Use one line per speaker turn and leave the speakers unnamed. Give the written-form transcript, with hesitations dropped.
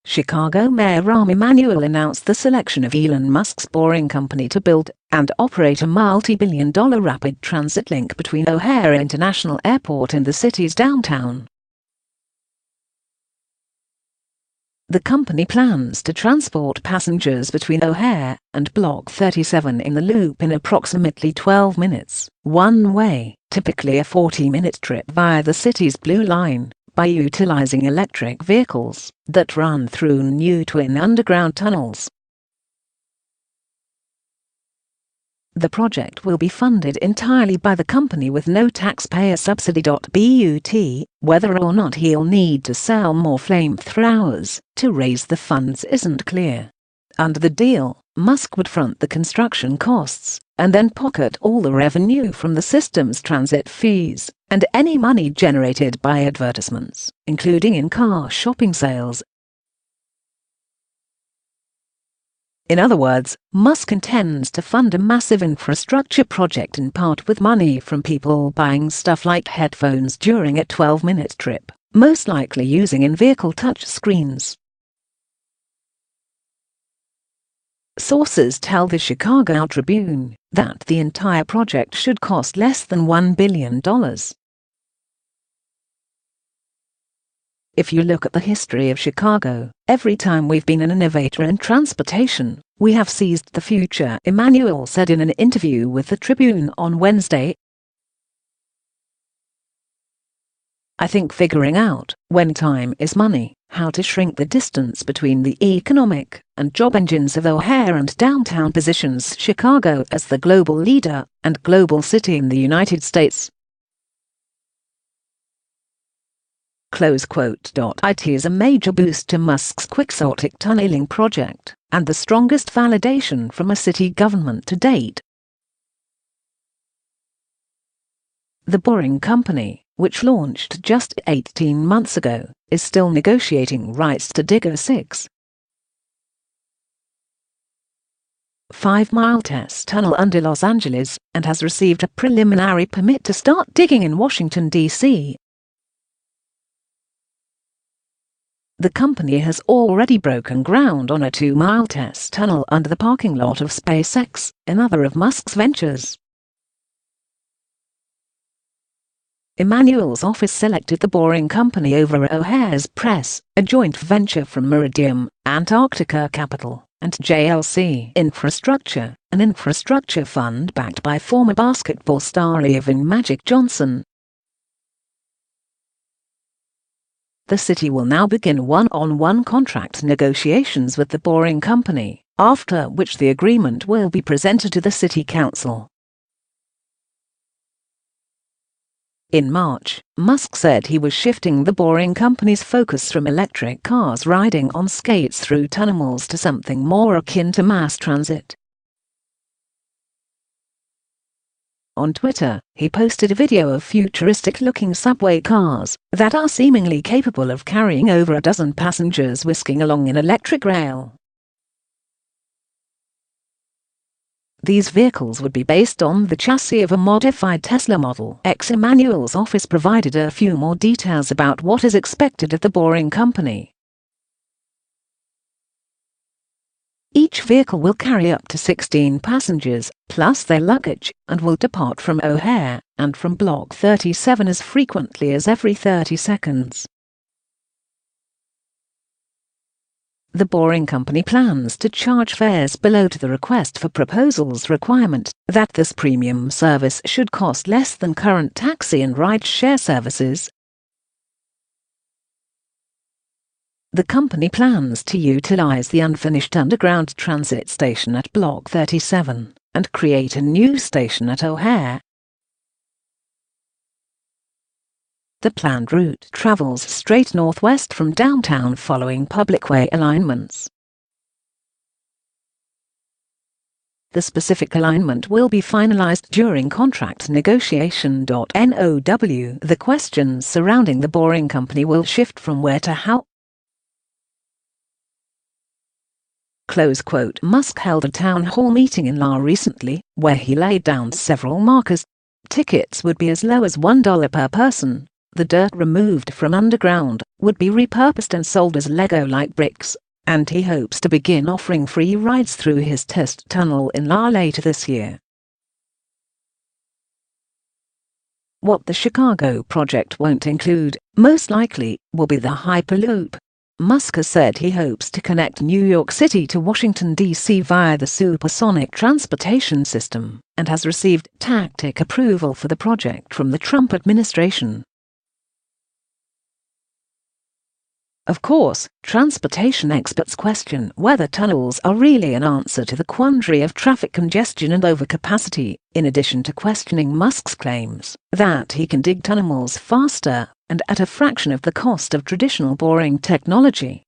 Chicago Mayor Rahm Emanuel announced the selection of Elon Musk's Boring Company to build and operate a multi-billion-dollar rapid transit link between O'Hare International Airport and the city's downtown. The company plans to transport passengers between O'Hare and Block 37 in the loop in approximately 12 minutes, one way, typically a 40-minute trip via the city's Blue Line, by utilizing electric vehicles that run through new twin underground tunnels. The project will be funded entirely by the company with no taxpayer subsidy. But whether or not he'll need to sell more flamethrowers to raise the funds isn't clear. Under the deal, Musk would front the construction costs and then pocket all the revenue from the system's transit fees and any money generated by advertisements, including in-car shopping sales. In other words, Musk intends to fund a massive infrastructure project in part with money from people buying stuff like headphones during a 12-minute trip, most likely using in-vehicle touch screens. Sources tell the Chicago Tribune that the entire project should cost less than $1 billion. If you look at the history of Chicago, every time we've been an innovator in transportation, we have seized the future, Emanuel said in an interview with the Tribune on Wednesday. I think figuring out, when time is money, how to shrink the distance between the economic and job engines of O'Hare and downtown positions Chicago as the global leader and global city in the United States. It is a major boost to Musk's quixotic tunneling project, and the strongest validation from a city government to date. The Boring Company, which launched just 18 months ago, is still negotiating rights to dig a 6.5-mile test tunnel under Los Angeles and has received a preliminary permit to start digging in Washington, D.C. The company has already broken ground on a 2-mile test tunnel under the parking lot of SpaceX, another of Musk's ventures. Emanuel's office selected the Boring Company over O'Hare's Press, a joint venture from Meridian, Antarctica Capital, and JLC Infrastructure, an infrastructure fund backed by former basketball star Evan Magic Johnson. The city will now begin one-on-one contract negotiations with the Boring Company, after which the agreement will be presented to the city council. In March, Musk said he was shifting the Boring Company's focus from electric cars riding on skates through tunnels to something more akin to mass transit. On Twitter, he posted a video of futuristic-looking subway cars that are seemingly capable of carrying over a dozen passengers whisking along an electric rail. These vehicles would be based on the chassis of a modified Tesla Model X. Emanuel's office provided a few more details about what is expected of the Boring Company. Each vehicle will carry up to 16 passengers, plus their luggage, and will depart from O'Hare and from Block 37 as frequently as every 30 seconds. The Boring Company plans to charge fares below the request for proposals requirement that this premium service should cost less than current taxi and ride-share services. The company plans to utilize the unfinished underground transit station at Block 37 and create a new station at O'Hare. The planned route travels straight northwest from downtown following public way alignments. The specific alignment will be finalized during contract negotiation. The questions surrounding the Boring Company will shift from where to how. Musk held a town hall meeting in La recently, where he laid down several markers. Tickets would be as low as $1 per person. The dirt removed from underground would be repurposed and sold as Lego-like bricks, and he hopes to begin offering free rides through his test tunnel in La later this year. What the Chicago project won't include, most likely, will be the Hyperloop. Musk has said he hopes to connect New York City to Washington, D.C. via the supersonic transportation system, and has received tactic approval for the project from the Trump administration. Of course, transportation experts question whether tunnels are really an answer to the quandary of traffic congestion and overcapacity, in addition to questioning Musk's claims that he can dig tunnels faster and at a fraction of the cost of traditional boring technology.